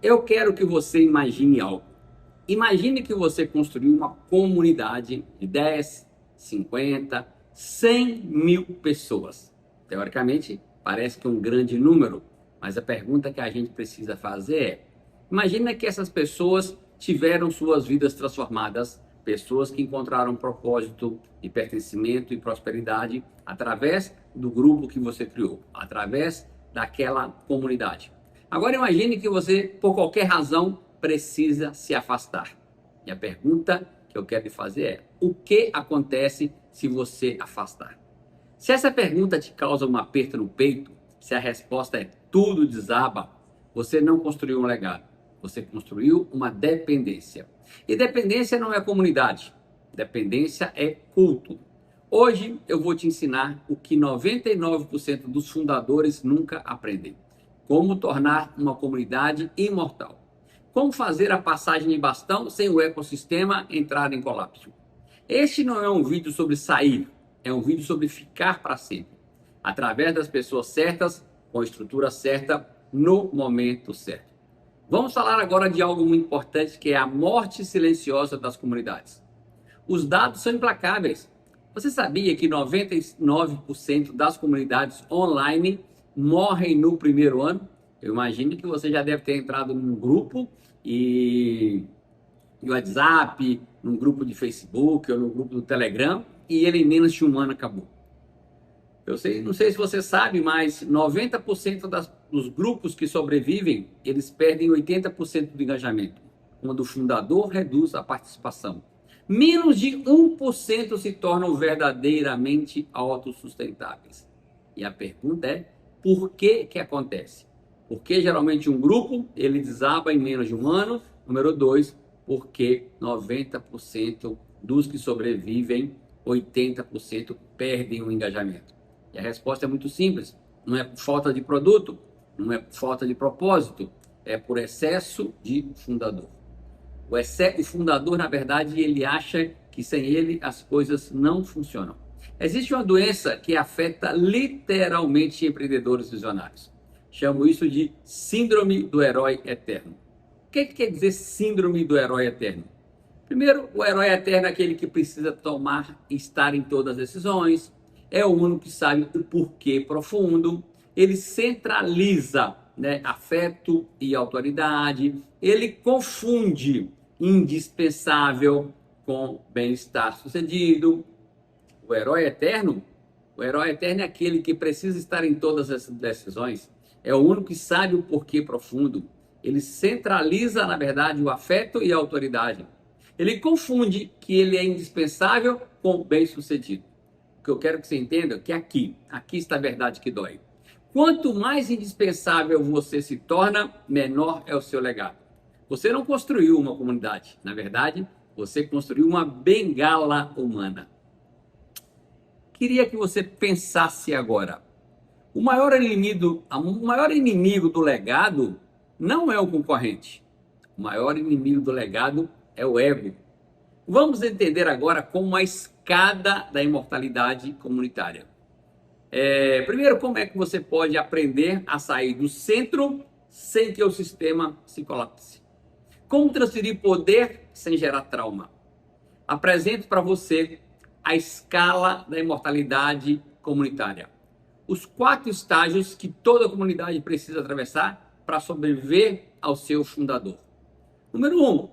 Eu quero que você imagine algo. Imagine que você construiu uma comunidade de 10, 50, 100 mil pessoas. Teoricamente, parece que é um grande número, mas a pergunta que a gente precisa fazer é: imagina que essas pessoas tiveram suas vidas transformadas, pessoas que encontraram propósito e pertencimento e prosperidade através do grupo que você criou, através daquela comunidade. Agora imagine que você, por qualquer razão, precisa se afastar. E a pergunta que eu quero lhe fazer é: o que acontece se você afastar? Se essa pergunta te causa um aperto no peito, se a resposta é tudo desaba, você não construiu um legado, você construiu uma dependência. E dependência não é comunidade, dependência é culto. Hoje eu vou te ensinar o que 99% dos fundadores nunca aprendem: como tornar uma comunidade imortal. Como fazer a passagem de bastão sem o ecossistema entrar em colapso. Este não é um vídeo sobre sair, é um vídeo sobre ficar para sempre, através das pessoas certas, com a estrutura certa, no momento certo. Vamos falar agora de algo muito importante, que é a morte silenciosa das comunidades. Os dados são implacáveis. Você sabia que 99% das comunidades online morrem no primeiro ano? Eu imagino que você já deve ter entrado num grupo e no WhatsApp, num grupo de Facebook ou no grupo do Telegram, e ele em menos de um ano acabou. Não sei se você sabe, mas 90% dos grupos que sobrevivem, eles perdem 80% do engajamento, quando o fundador reduz a participação. Menos de 1% se tornam verdadeiramente autossustentáveis. E a pergunta é: por que que acontece? Porque geralmente um grupo, ele desaba em menos de um ano. Número 2, porque 90% dos que sobrevivem, 80% perdem o engajamento. E a resposta é muito simples: não é por falta de produto, não é por falta de propósito, é por excesso de fundador. O fundador, na verdade, ele acha que sem ele as coisas não funcionam. Existe uma doença que afeta literalmente empreendedores visionários. Chamo isso de síndrome do herói eterno. O que quer dizer síndrome do herói eterno? Primeiro, o herói eterno é aquele que precisa tomar e estar em todas as decisões, é o único que sabe o porquê profundo, ele centraliza, né, afeto e autoridade, ele confunde indispensável com bem-estar sucedido. O herói eterno é aquele que precisa estar em todas as decisões, é o único que sabe o porquê profundo, ele centraliza, na verdade, o afeto e a autoridade. Ele confunde que ele é indispensável com bem-sucedido. O que eu quero que você entenda é que aqui está a verdade que dói. Quanto mais indispensável você se torna, menor é o seu legado. Você não construiu uma comunidade, na verdade, você construiu uma bengala humana. Queria que você pensasse agora. O maior inimigo do legado não é o concorrente. O maior inimigo do legado é o ego. Vamos entender agora como a escada da imortalidade comunitária. Primeiro, como é que você pode aprender a sair do centro sem que o sistema se colapse? Como transferir poder sem gerar trauma? Apresento para você a escala da imortalidade comunitária. Os 4 estágios que toda comunidade precisa atravessar para sobreviver ao seu fundador. Número 1,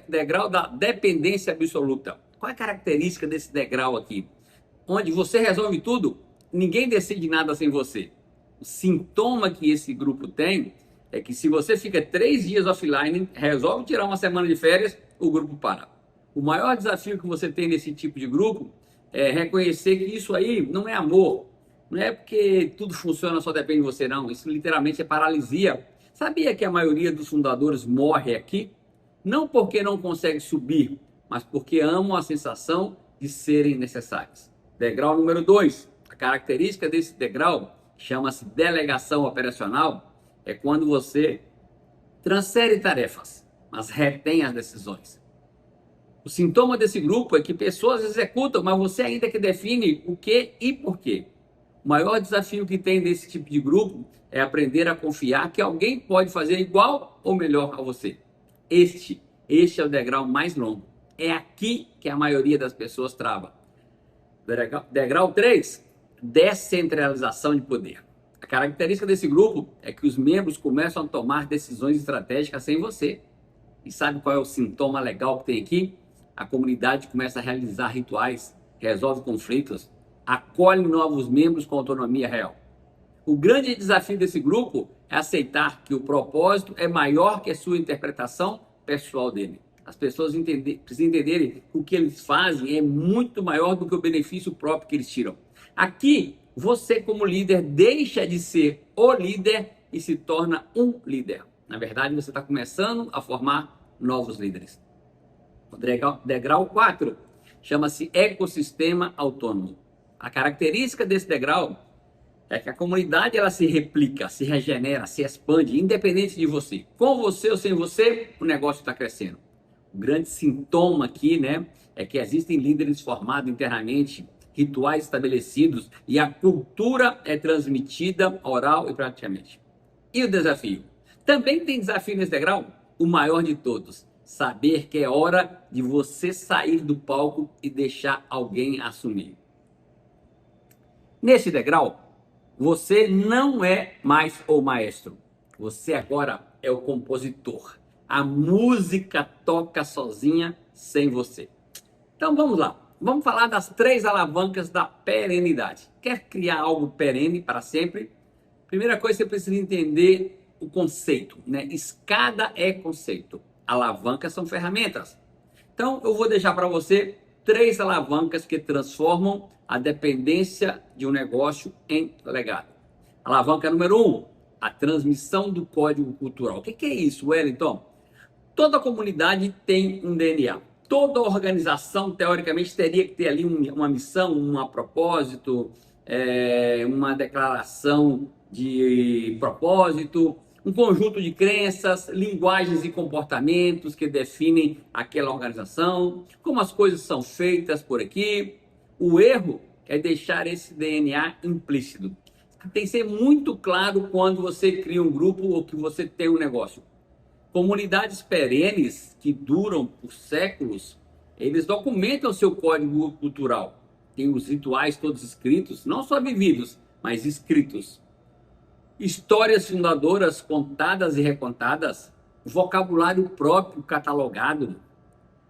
degrau da dependência absoluta. Qual é a característica desse degrau aqui? Onde você resolve tudo, ninguém decide nada sem você. O sintoma que esse grupo tem é que se você fica 3 dias offline, resolve tirar uma semana de férias, o grupo para. O maior desafio que você tem nesse tipo de grupo é reconhecer que isso aí não é amor. Não é porque tudo funciona, só depende de você, não. Isso literalmente é paralisia. Sabia que a maioria dos fundadores morre aqui? Não porque não consegue subir, mas porque amam a sensação de serem necessários. Degrau número 2. A característica desse degrau chama-se delegação operacional. É quando você transfere tarefas, mas retém as decisões. O sintoma desse grupo é que pessoas executam, mas você ainda que define o que e por quê. O maior desafio que tem desse tipo de grupo é aprender a confiar que alguém pode fazer igual ou melhor a você. Este é o degrau mais longo. É aqui que a maioria das pessoas trava. Degrau 3, descentralização de poder. A característica desse grupo é que os membros começam a tomar decisões estratégicas sem você. E sabe qual é o sintoma legal que tem aqui? A comunidade começa a realizar rituais, resolve conflitos, acolhe novos membros com autonomia real. O grande desafio desse grupo é aceitar que o propósito é maior que a sua interpretação pessoal dele. As pessoas precisam entenderem que o que eles fazem é muito maior do que o benefício próprio que eles tiram. Aqui, você como líder deixa de ser o líder e se torna um líder. Na verdade, você está começando a formar novos líderes. O degrau 4 chama-se ecossistema autônomo. A característica desse degrau é que a comunidade ela se replica, se regenera, se expande, independente de você. Com você ou sem você, o negócio está crescendo. O grande sintoma aqui, né, é que existem líderes formados internamente, rituais estabelecidos e a cultura é transmitida oral e praticamente. E o desafio? Também tem desafio nesse degrau? O maior de todos. Saber que é hora de você sair do palco e deixar alguém assumir. Nesse degrau, você não é mais o maestro. Você agora é o compositor. A música toca sozinha, sem você. Então vamos lá. Vamos falar das 3 alavancas da perenidade. Quer criar algo perene para sempre? Primeira coisa, você precisa entender o conceito, né? Escada é conceito. Alavancas são ferramentas. Então eu vou deixar para você 3 alavancas que transformam a dependência de um negócio em legado. Alavanca número 1, a transmissão do código cultural. O que é isso, Wellington? Toda comunidade tem um DNA. Toda organização, teoricamente, teria que ter ali uma missão, um propósito, uma declaração de propósito, um conjunto de crenças, linguagens e comportamentos que definem aquela organização, como as coisas são feitas por aqui. O erro é deixar esse DNA implícito. Tem que ser muito claro quando você cria um grupo ou que você tem um negócio. Comunidades perenes que duram por séculos, eles documentam seu código cultural. Tem os rituais todos escritos, não só vividos, mas escritos. Histórias fundadoras contadas e recontadas, vocabulário próprio catalogado,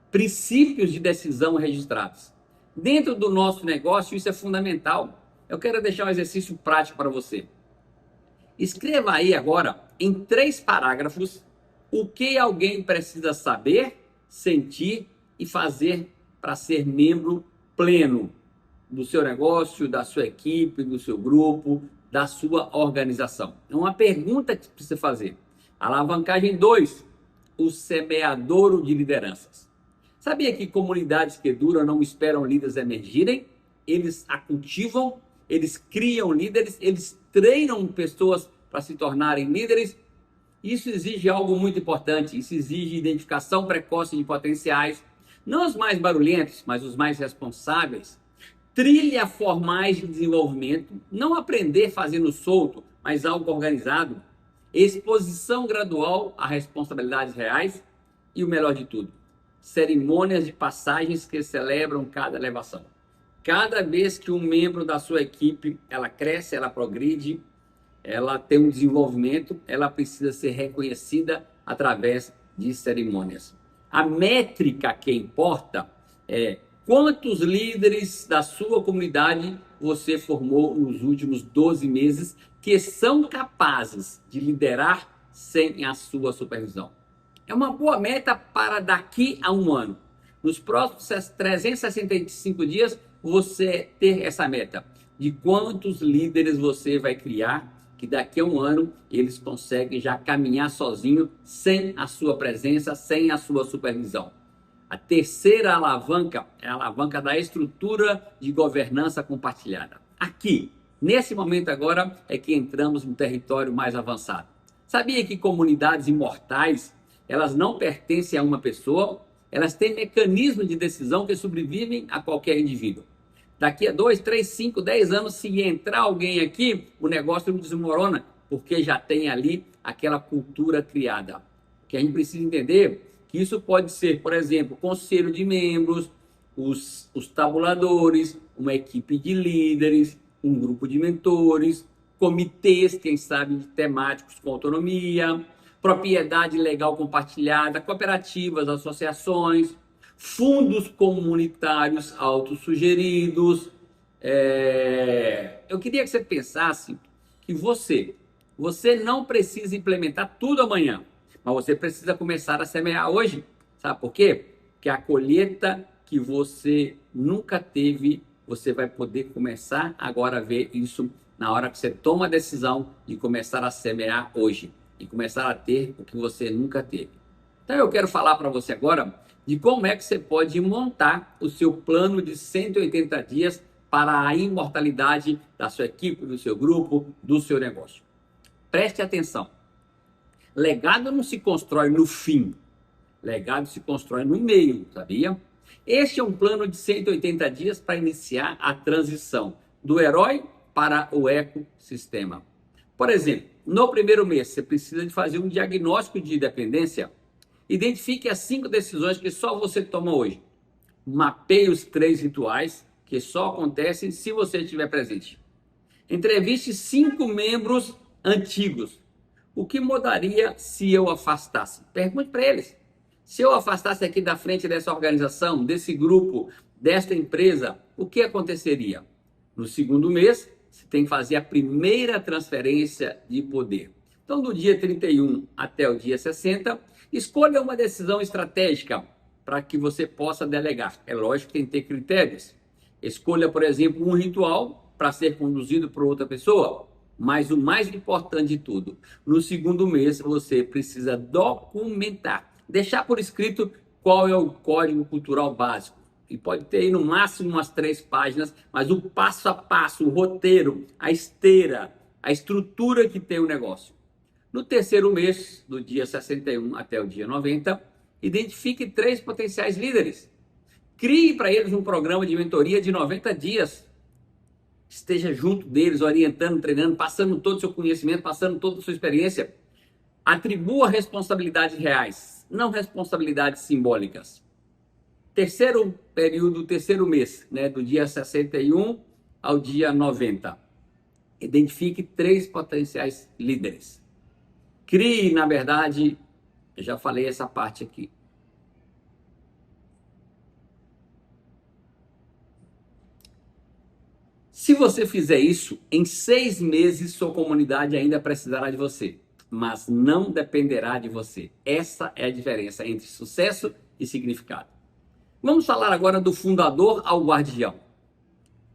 princípios de decisão registrados. Dentro do nosso negócio, isso é fundamental. Eu quero deixar um exercício prático para você. Escreva aí agora, em 3 parágrafos, o que alguém precisa saber, sentir e fazer para ser membro pleno do seu negócio, da sua equipe, do seu grupo, da sua organização. É uma pergunta que você precisa fazer. Alavancagem 2, o semeadouro de lideranças. Sabia que comunidades que duram não esperam líderes emergirem? Eles a cultivam, eles criam líderes, eles treinam pessoas para se tornarem líderes. Isso exige algo muito importante, isso exige identificação precoce de potenciais, não os mais barulhentos, mas os mais responsáveis. Trilha formais de desenvolvimento, não aprender fazendo solto, mas algo organizado. Exposição gradual a responsabilidades reais e o melhor de tudo, cerimônias de passagens que celebram cada elevação. Cada vez que um membro da sua equipe, ela cresce, ela progride, ela tem um desenvolvimento, ela precisa ser reconhecida através de cerimônias. A métrica que importa é quantos líderes da sua comunidade você formou nos últimos 12 meses que são capazes de liderar sem a sua supervisão. É uma boa meta para daqui a um ano. Nos próximos 365 dias, você ter essa meta de quantos líderes você vai criar, que daqui a um ano eles conseguem já caminhar sozinho, sem a sua presença, sem a sua supervisão. A terceira alavanca é a alavanca da estrutura de governança compartilhada. Aqui, nesse momento agora, é que entramos no território mais avançado. Sabia que comunidades imortais, elas não pertencem a uma pessoa, elas têm mecanismos de decisão que sobrevivem a qualquer indivíduo. Daqui a 2, 3, 5, 10 anos, se entrar alguém aqui, o negócio não desmorona, porque já tem ali aquela cultura criada. Que a gente precisa entender que isso pode ser, por exemplo, conselho de membros, os tabuladores, uma equipe de líderes, um grupo de mentores, comitês, quem sabe, temáticos com autonomia, propriedade legal compartilhada, cooperativas, associações, fundos comunitários autossugeridos. Eu queria que você pensasse que você não precisa implementar tudo amanhã, mas você precisa começar a semear hoje. Sabe por quê? Porque a colheita que você nunca teve, você vai poder começar agora a ver isso na hora que você toma a decisão de começar a semear hoje e começar a ter o que você nunca teve. Então eu quero falar para você agora de como é que você pode montar o seu plano de 180 dias para a imortalidade da sua equipe, do seu grupo, do seu negócio. Preste atenção. Legado não se constrói no fim. Legado se constrói no meio, sabia? Este é um plano de 180 dias para iniciar a transição do herói para o ecossistema. Por exemplo, no primeiro mês, você precisa de fazer um diagnóstico de dependência. Identifique as 5 decisões que só você toma hoje. Mapeie os 3 rituais que só acontecem se você estiver presente. Entreviste 5 membros antigos. O que mudaria se eu afastasse? Pergunte para eles. Se eu afastasse aqui da frente dessa organização, desse grupo, desta empresa, o que aconteceria? No segundo mês, você tem que fazer a primeira transferência de poder. Então, do dia 31 até o dia 60, escolha uma decisão estratégica para que você possa delegar. É lógico que tem que ter critérios. Escolha, por exemplo, um ritual para ser conduzido por outra pessoa. Mas o mais importante de tudo, no segundo mês você precisa documentar, deixar por escrito qual é o código cultural básico. E pode ter aí no máximo umas 3 páginas, mas o passo a passo, o roteiro, a esteira, a estrutura que tem o negócio. No terceiro mês, do dia 61 até o dia 90, identifique 3 potenciais líderes. Crie para eles um programa de mentoria de 90 dias. Esteja junto deles, orientando, treinando, passando todo o seu conhecimento, passando toda a sua experiência. Atribua responsabilidades reais, não responsabilidades simbólicas. Terceiro período, terceiro mês, do dia 61 ao dia 90. Identifique 3 potenciais líderes. Crie, na verdade, eu já falei essa parte aqui. Se você fizer isso, em 6 meses sua comunidade ainda precisará de você, mas não dependerá de você. Essa é a diferença entre sucesso e significado. Vamos falar agora do fundador ao guardião.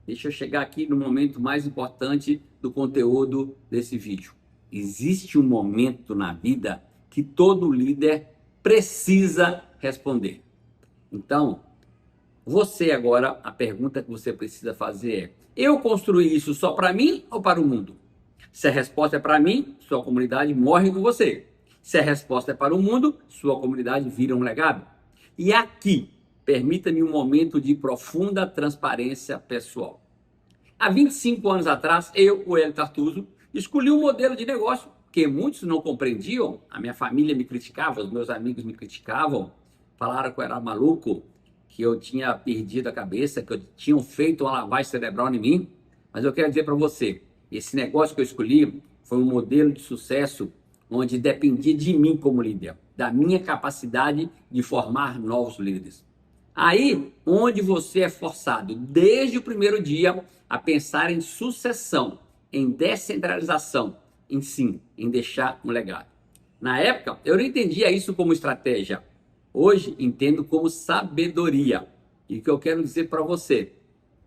Deixa eu chegar aqui no momento mais importante do conteúdo desse vídeo. Existe um momento na vida que todo líder precisa responder. Então, você agora, a pergunta que você precisa fazer é: eu construí isso só para mim ou para o mundo? Se a resposta é para mim, sua comunidade morre com você. Se a resposta é para o mundo, sua comunidade vira um legado. E aqui, permita-me um momento de profunda transparência pessoal. Há 25 anos atrás, eu, o Hélio Tartuso, escolhi um modelo de negócio que muitos não compreendiam. A minha família me criticava, os meus amigos me criticavam, falaram que eu era maluco, que eu tinha perdido a cabeça, que eu tinha feito uma lavagem cerebral em mim. Mas eu quero dizer para você, esse negócio que eu escolhi foi um modelo de sucesso onde dependia de mim como líder, da minha capacidade de formar novos líderes. Aí, onde você é forçado, desde o primeiro dia, a pensar em sucessão, em descentralização, em deixar um legado. Na época, eu não entendia isso como estratégia. Hoje, entendo como sabedoria. E o que eu quero dizer para você,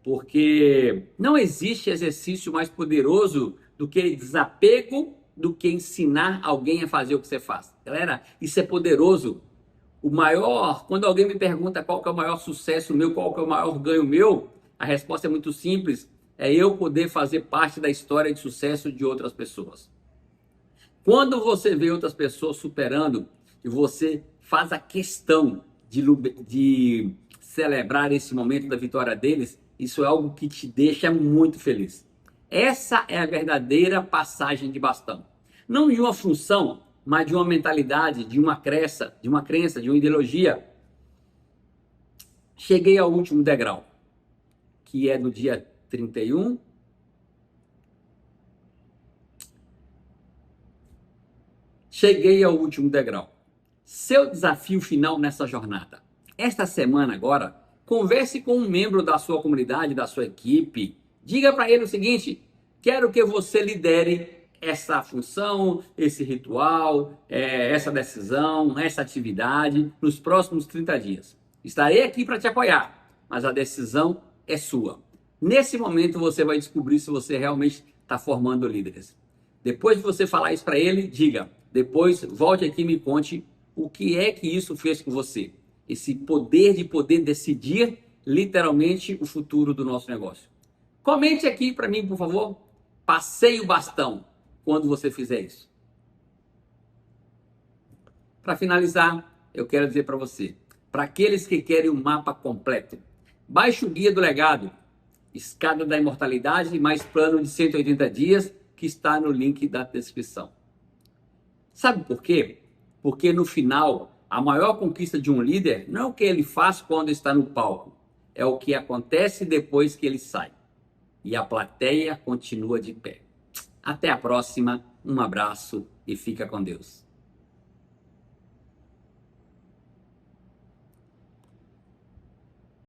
porque não existe exercício mais poderoso do que desapego, do que ensinar alguém a fazer o que você faz. Galera, isso é poderoso. Quando alguém me pergunta qual que é o maior sucesso meu, qual que é o maior ganho meu, a resposta é muito simples, é eu poder fazer parte da história de sucesso de outras pessoas. Quando você vê outras pessoas superando e você faz a questão de celebrar esse momento da vitória deles, Isso é algo que te deixa muito feliz. Essa é a verdadeira passagem de bastão. Não de uma função, mas de uma mentalidade, de uma crença, de uma ideologia. Cheguei ao último degrau, que é no dia 31. Cheguei ao último degrau. Seu desafio final nessa jornada. Esta semana agora, converse com um membro da sua comunidade, da sua equipe. Diga para ele o seguinte: quero que você lidere essa função, esse ritual, essa decisão, essa atividade nos próximos 30 dias. Estarei aqui para te apoiar, mas a decisão é sua. Nesse momento você vai descobrir se você realmente está formando líderes. Depois de você falar isso para ele, diga. Depois volte aqui e me conte o que é que isso fez com você. Esse poder de poder decidir literalmente o futuro do nosso negócio. Comente aqui para mim, por favor. Passei o bastão quando você fizer isso. Para finalizar, eu quero dizer para você, para aqueles que querem o mapa completo, baixe o Guia do Legado, Escada da Imortalidade, mais plano de 180 dias, que está no link da descrição. Sabe por quê? Porque no final, a maior conquista de um líder não é o que ele faz quando está no palco, é o que acontece depois que ele sai. E a plateia continua de pé. Até a próxima, um abraço e fica com Deus.